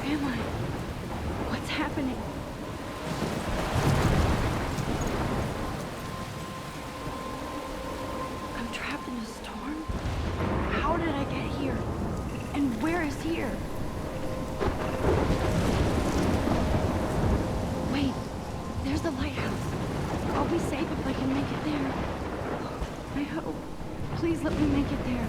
am I? What's happening? I'm trapped in a storm? How did I get here? And where is here? Wait, there's the lighthouse. I'll be safe if I can make it there. I hope. Please let me make it there.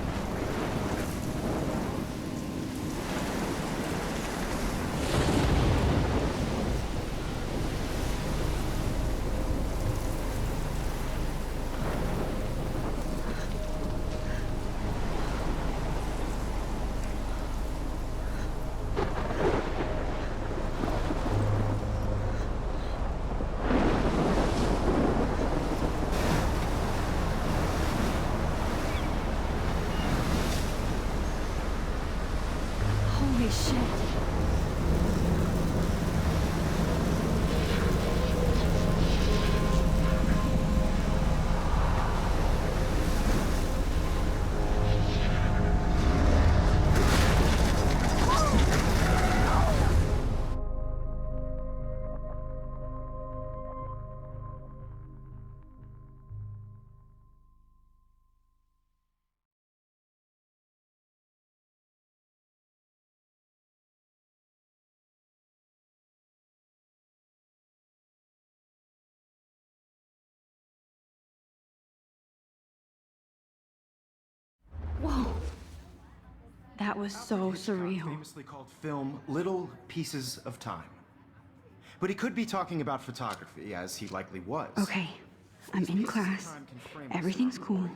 Holy shit. Whoa. That was so surreal. Famously called film Little Pieces of Time. But he could be talking about photography, as he likely was. Okay, I'm in class. Everything's cool.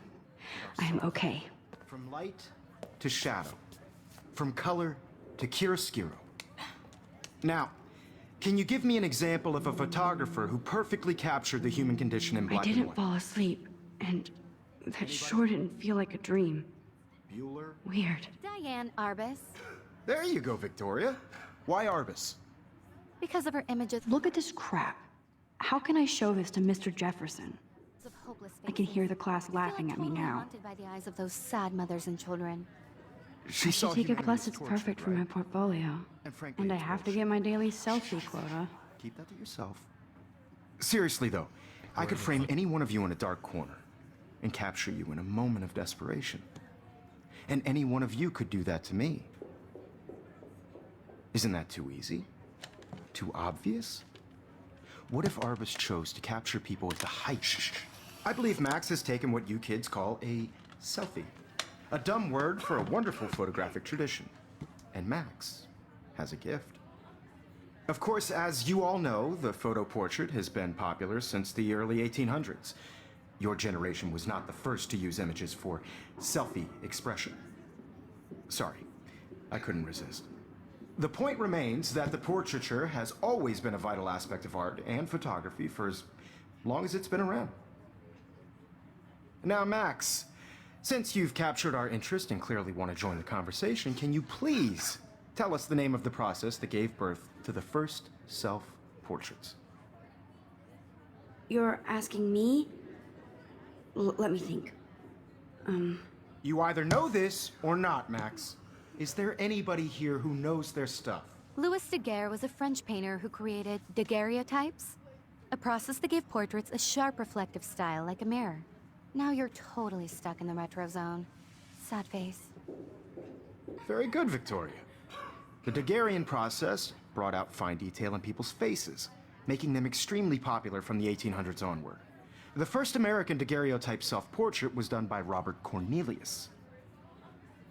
I'm okay. From light to shadow. From color to chiaroscuro. Now, can you give me an example of a photographer who perfectly captured the human condition in black I and didn't white? fall asleep, and that sure didn't feel like a dream. Bueller? Weird. Diane Arbus. There you go, Victoria. Why Arbus? Because of her images Look at this crap. How can I show this to Mr. Jefferson? of hopeless I can faces. hear the class I feel laughing like at me totally now. haunted by the eyes of those sad mothers and children. She I saw should take a humanity plus. It's tortured, perfect for right? my portfolio. And frankly, And I it's have to bullshit. get my daily selfie quota. Keep that to yourself. Seriously, though, I could frame any one of you in a dark corner and capture you in a moment of desperation. And any one of you could do that to me. Isn't that too easy? Too obvious? What if Arbus chose to capture people at the height? I believe Max has taken what you kids call a selfie. A dumb word for a wonderful photographic tradition. And Max has a gift. Of course, as you all know, the photo portrait has been popular since the early 1800s. Your generation was not the first to use images for selfie expression. Sorry, I couldn't resist. The point remains that the portraiture has always been a vital aspect of art and photography for as long as it's been around. Now, Max, since you've captured our interest and clearly want to join the conversation, can you please tell us the name of the process that gave birth to the first self-portraits? You're asking me? Let me think. You either know this or not, Max. Is there anybody here who knows their stuff? Louis Daguerre was a French painter who created daguerreotypes, a process that gave portraits a sharp reflective style like a mirror. Now you're totally stuck in the retro zone. Sad face. Very good, Victoria. The Daguerrean process brought out fine detail in people's faces, making them extremely popular from the 1800s onward. The first American daguerreotype self-portrait was done by Robert Cornelius.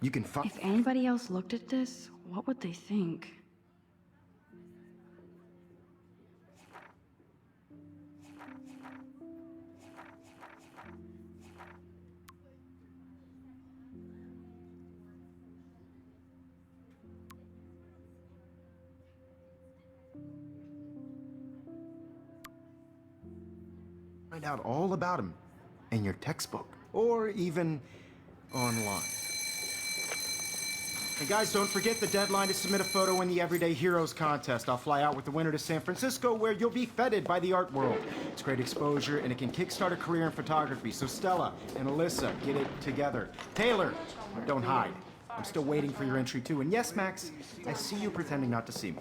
You can find... If anybody else looked at this, what would they think? Find out all about him in your textbook, or even online. And guys, don't forget the deadline to submit a photo in the Everyday Heroes contest. I'll fly out with the winner to San Francisco, where you'll be feted by the art world. It's great exposure, and it can kickstart a career in photography. So Stella and Alyssa, get it together. Taylor, don't hide. I'm still waiting for your entry too. And yes, Max, I see you pretending not to see me.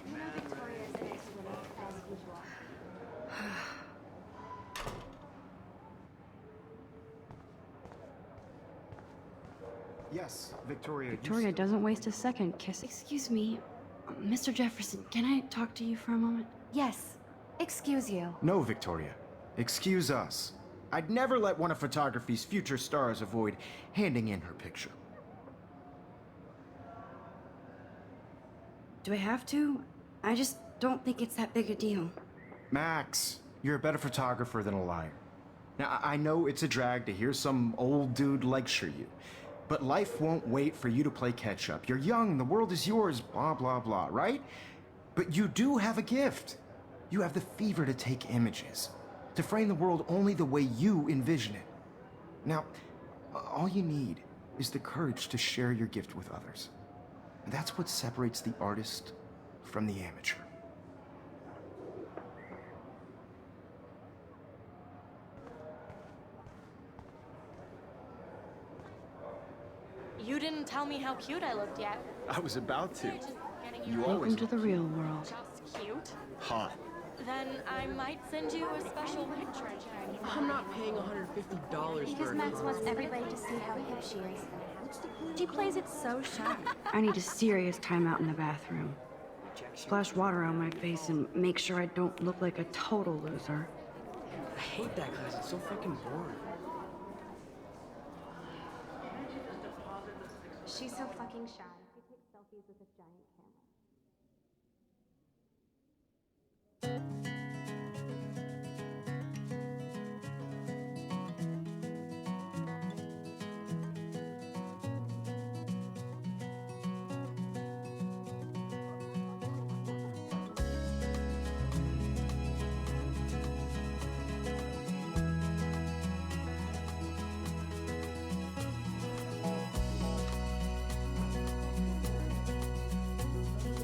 Yes, Victoria. Victoria doesn't waste a second kiss. Excuse me, Mr. Jefferson, can I talk to you for a moment? Yes. Excuse you. No, Victoria. Excuse us. I'd never let one of photography's future stars avoid handing in her picture. Do I have to? I just don't think it's that big a deal. Max, you're a better photographer than a liar. Now, I know it's a drag to hear some old dude lecture you, but life won't wait for you to play catch-up. You're young, the world is yours, blah, blah, blah, right? But you do have a gift. You have the fever to take images, to frame the world only the way you envision it. Now, all you need is the courage to share your gift with others. And that's what separates the artist from the amateur. You didn't tell me how cute I looked yet. I was about to. Just getting You your always Welcome to the real world. just cute. hot. Then I might send you a special picture. I'm not paying $150 Because for Max wants everybody to see how hip she is. She plays it so sharp. I need a serious timeout in the bathroom. Splash water on my face and make sure I don't look like a total loser. I hate that class. It's so freaking boring. She's so fucking shy. She takes selfies with a giant camera.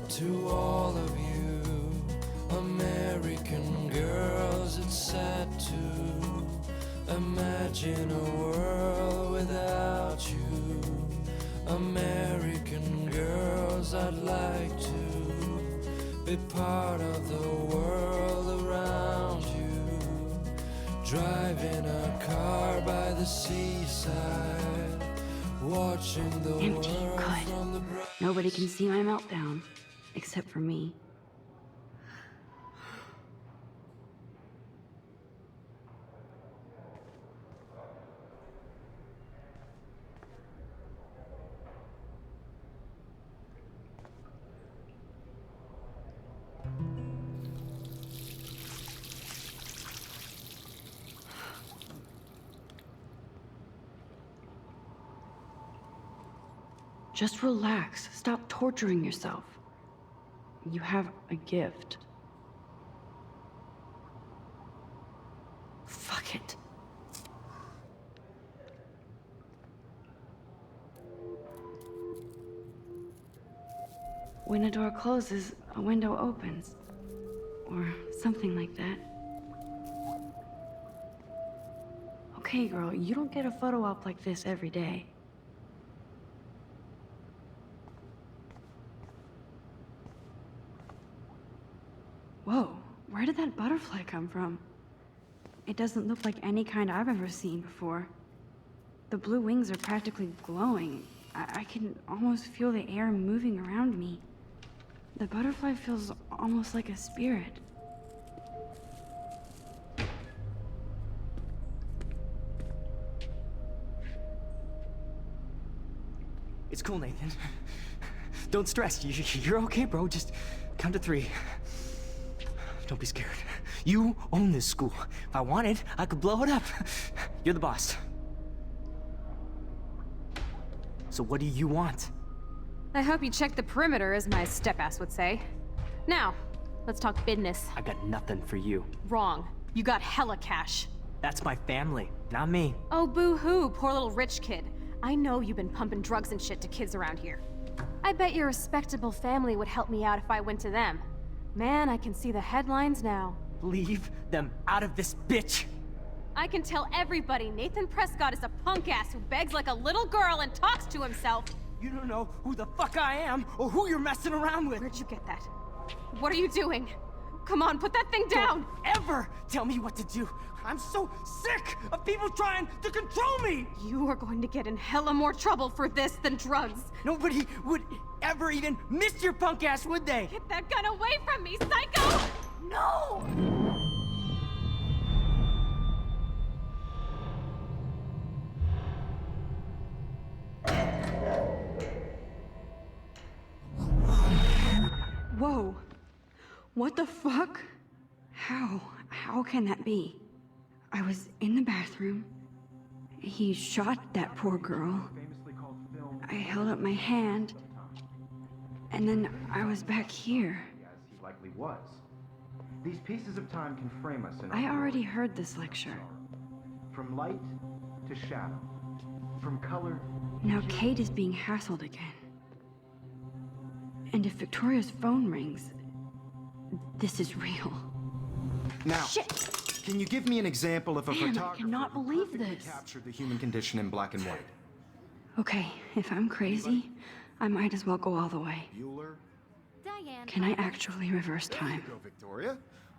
To all of you American girls, it's sad to imagine a world without you. American girls, I'd like to be part of the world around you. Driving a car by the seaside, watching the Empty, world good. from the bright. Nobody can see my meltdown, except for me. Just relax. Stop torturing yourself. You have a gift. Fuck it. When a door closes, a window opens. Or something like that. Okay, girl, you don't get a photo op like this every day. Whoa, where did that butterfly come from? It doesn't look like any kind I've ever seen before. The blue wings are practically glowing. I can almost feel the air moving around me. The butterfly feels almost like a spirit. It's cool, Nathan. Don't stress. You're okay, bro. Just count to 3. Don't be scared. You own this school. If I wanted, I could blow it up. You're the boss. So what do you want? I hope you checked the perimeter, as my step-ass would say. Now, let's talk business. I got nothing for you. Wrong. You got hella cash. That's my family, not me. Oh, boo-hoo, poor little rich kid. I know you've been pumping drugs and shit to kids around here. I bet your respectable family would help me out if I went to them. Man, I can see the headlines now. Leave them out of this bitch. I can tell everybody Nathan Prescott is a punk ass who begs like a little girl and talks to himself. You don't know who the fuck I am or who you're messing around with. Where'd you get that? What are you doing? Come on, put that thing down! Don't ever tell me what to do. I'm so sick of people trying to control me. You are going to get in hella more trouble for this than drugs. Nobody would ever even miss your punk ass, would they? Get that gun away from me, psycho! No! Whoa. What the fuck? How can that be? I was in the bathroom. He shot that poor girl. I held up my hand. And then I was back here. As he likely was. These pieces of time can frame us in I already heard this lecture. from light to shadow, from color. Now Kate is being hassled again. And if Victoria's phone rings, this is real. Now, Shit! can you give me an example of a Man, I photographer cannot who believe perfectly this. captured the human condition in black and white? Okay, if I'm crazy, I might as well go all the way. Bueller? Diane. Can I actually reverse There you time? go, Victoria.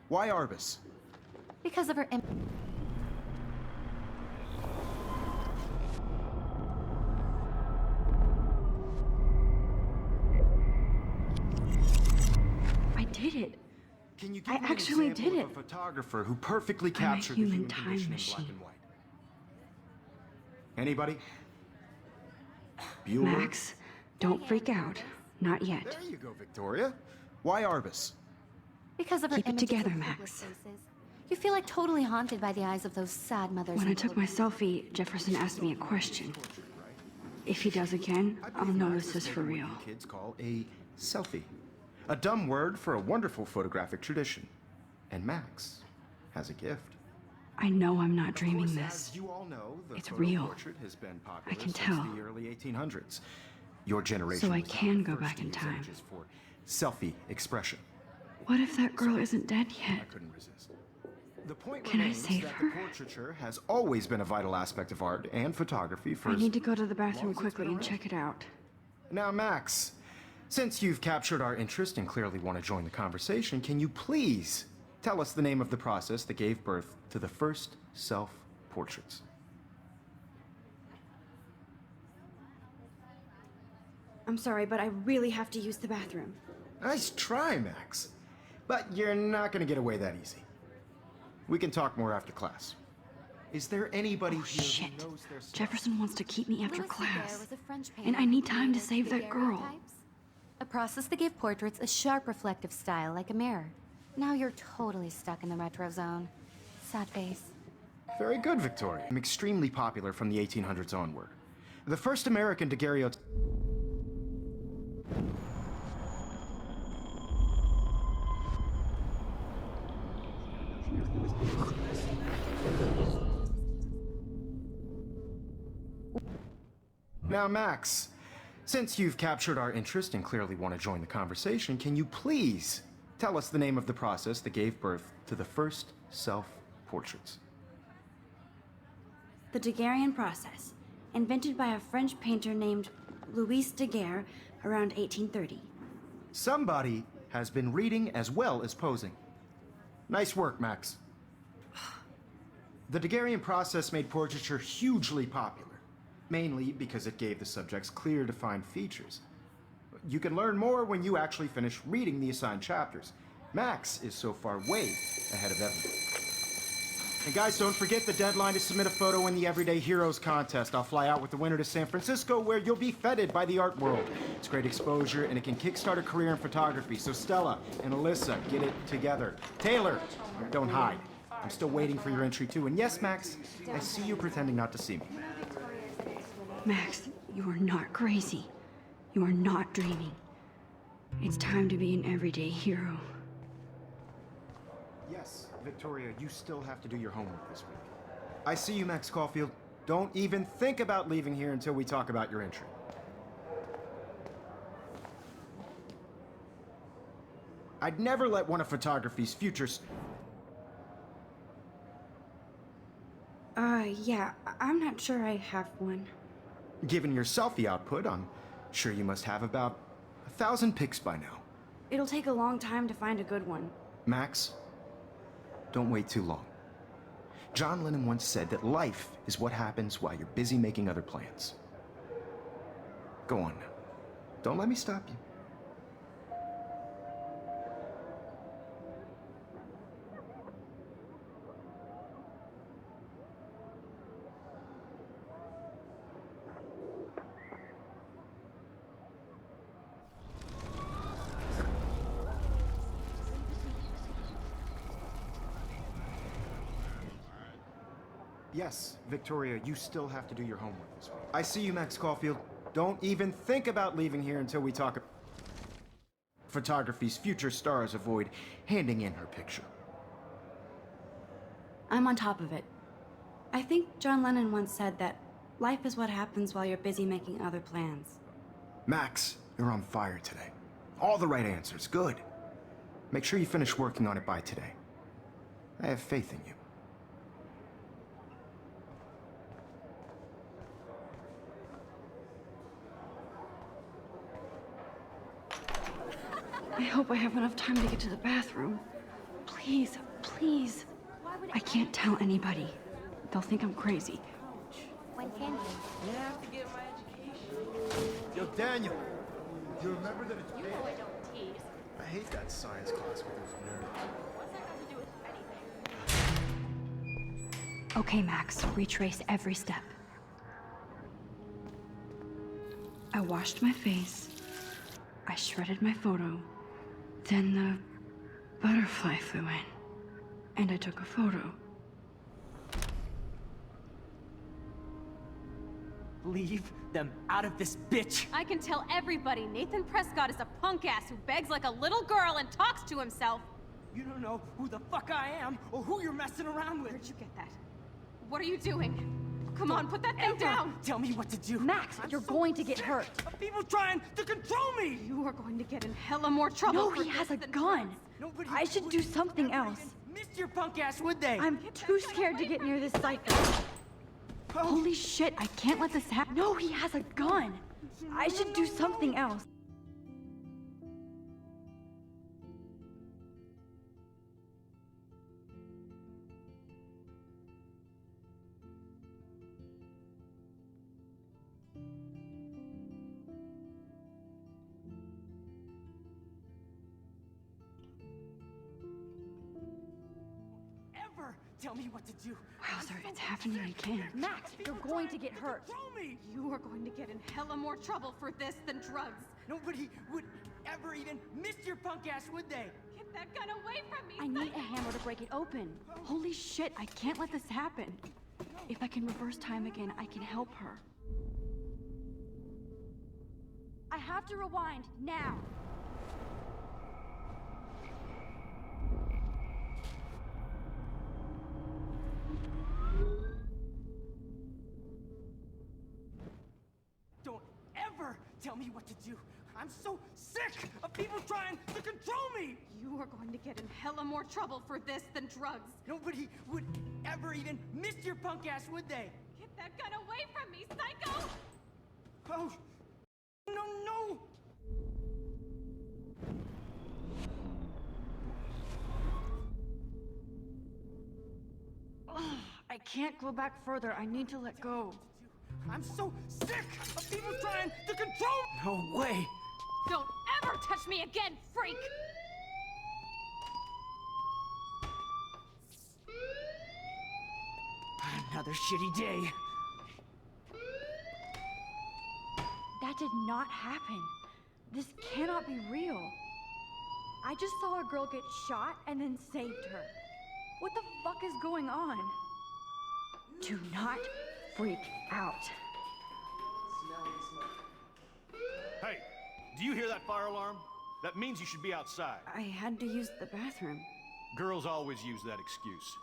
Why Arbus? Because of her. I did it. Can you give I me actually an example did of it. a photographer who perfectly I'm a captured the human human time condition in machine. black and white? Anybody? Bueller? Max, don't freak out. Not yet. There you go, Victoria. Why Arbus? Because of her Keep it images together, of Max. hopeless faces. You feel like totally haunted by the eyes of those sad mothers. When I and took my children. selfie, Jefferson asked me a question. If he does again, I I'll believe know Max this has is for taken what real. you kids call a selfie. A dumb word for a wonderful photographic tradition. And Max has a gift. I know I'm not Of dreaming course, this. As you all know, the It's photo real. portrait has been popular I can since tell. the early 1800s. Your generation So I was not can the go first back to in use time. images for selfie expression. What if that girl isn't dead I yet? couldn't resist. The point Can I remains save that her? the portraiture has always been a vital aspect of art and photography for I as need to go to the long bathroom as it's quickly been and around. check it out. Now, Max, since you've captured our interest and clearly want to join the conversation, can you please tell us the name of the process that gave birth to the first self-portraits? I'm sorry, but I really have to use the bathroom. Nice try, Max. But you're not going to get away that easy. We can talk more after class. Is there anybody Oh, here shit. who knows their stuff? Jefferson wants to keep me after Louis Daguerre class. was a French And I painter need who time to created save that girl. daguerreotypes, a process that gave portraits a sharp reflective style like a mirror. Now you're totally stuck in the retro zone. Sad face. Very good, Victoria. Extremely popular from the 1800s onward. The first American daguerreotype. Now, Max, since you've captured our interest and clearly want to join the conversation, can you please tell us the name of the process that gave birth to the first self-portraits? The Daguerrean process, invented by a French painter named Louis Daguerre around 1830. Somebody has been reading as well as posing. Nice work, Max. The Daguerrean process made portraiture hugely popular, mainly because it gave the subjects clear, defined features. You can learn more when you actually finish reading the assigned chapters. Max is so far way ahead of everyone. And guys, don't forget the deadline to submit a photo in the Everyday Heroes contest. I'll fly out with the winner to San Francisco, where you'll be feted by the art world. It's great exposure, and it can kickstart a career in photography. So Stella and Alyssa, get it together. Taylor, don't hide. I'm still waiting for your entry too. And yes, Max, I see you pretending not to see me. Max, you are not crazy. You are not dreaming. It's time to be an everyday hero. Yes, Victoria, you still have to do your homework this week. I see you, Max Caulfield. Don't even think about leaving here until we talk about your entry. I'd never let one of photography's futures. Yeah, I'm not sure I have one. Given your selfie output, I'm Sure, you must have about 1,000 pics by now. It'll take a long time to find a good one. Max, don't wait too long. John Lennon once said that life is what happens while you're busy making other plans. Go on now. Don't let me stop you. Yes, Victoria, you still have to do your homework this week. I see you, Max Caulfield. Don't even think about leaving here until we talk. Photography's future stars avoid handing in her picture. I'm on top of it. I think John Lennon once said that life is what happens while you're busy making other plans. Max, you're on fire today. All the right answers. Good. Make sure you finish working on it by today. I have faith in you. I hope I have enough time to get to the bathroom. Please, please. I can't tell anybody. They'll think I'm crazy. When can you? I have to get my education. Yo, Daniel, do you remember that it's You know I don't tease. I hate that science class with those nerds. What's that got to do with anything? Okay, Max, retrace every step. I washed my face. I shredded my photo. Then the butterfly flew in. And I took a photo. Leave them out of this bitch! I can tell everybody Nathan Prescott is a punk ass who begs like a little girl and talks to himself. You don't know who the fuck I am or who you're messing around with. Where'd you get that? What are you doing? Come on, put that thing down! Tell me what to do. Max, you're going to get hurt. Of people trying to control me! You are going to get in hella more trouble. No, for he has this a than gun. drugs. Nobody I should would do something ever else. even miss your punk ass, would they? I'm too scared to get near this site. Holy shit, I can't let this happen. No, he has a gun. I should do something else. Ever tell me what to do. Wowzer, it's happening again. Max, you're going to get hurt. Control me! You are going to get in hella more trouble for this than drugs. Nobody would ever even miss your punk ass, would they? Get that gun away from me! I need a hammer to break it open. Holy shit, I can't let this happen. If I can reverse time again, I can help her. I have to rewind, now! Don't ever tell me what to do. I'm so sick of people trying to control me! You are going to get in hella more trouble for this than drugs. Nobody would ever even miss your punk ass, would they? Get that gun away from me, psycho! Oh, no! Ugh, I can't go back further. I need to let go. I'm so sick of people trying to control me! No way! Don't ever touch me again, freak! Another shitty day. That did not happen. This cannot be real. I just saw a girl get shot and then saved her. What the fuck is going on? Do not freak out. Hey, do you hear that fire alarm? That means you should be outside. I had to use the bathroom. Girls always use that excuse.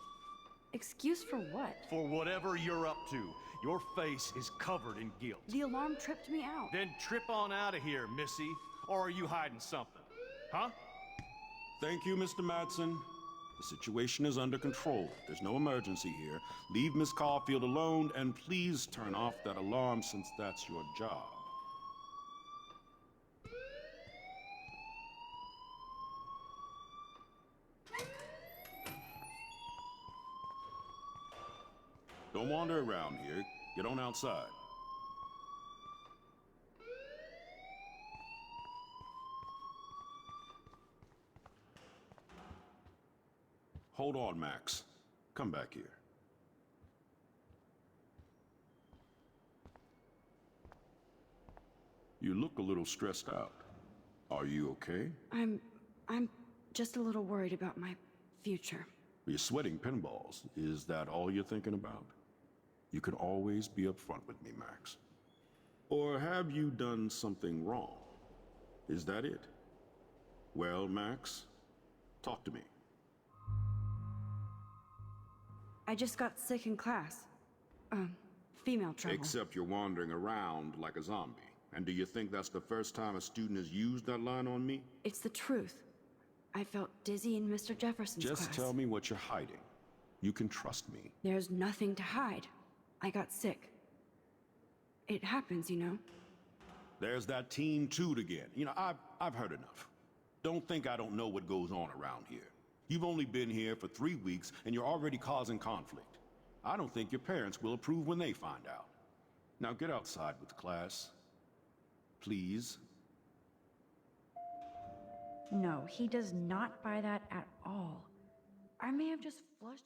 Excuse for what? For whatever you're up to, your face is covered in guilt. The alarm tripped me out. Then trip on out of here, Missy. Or are you hiding something? Huh? Thank you, Mr. Madsen. The situation is under control. There's no emergency here. Leave Miss Caulfield alone, and please turn off that alarm since that's your job. Don't wander around here. Get on outside. Hold on, Max. Come back here. You look a little stressed out. Are you okay? I'm just a little worried about my future. You're sweating pinballs. Is that all you're thinking about? You can always be upfront with me, Max. Or have you done something wrong? Is that it? Well, Max, talk to me. I just got sick in class. Female trouble. Except you're wandering around like a zombie. And do you think that's the first time a student has used that line on me? It's the truth. I felt dizzy in Mr. Jefferson's class. Just tell me what you're hiding. You can trust me. There's nothing to hide. I got sick. It happens, you know. There's that teen toot again. You know, I've heard enough. Don't think I don't know what goes on around here. You've only been here for 3 weeks, and you're already causing conflict. I don't think your parents will approve when they find out. Now get outside with the class. Please. No, he does not buy that at all. I may have just flushed...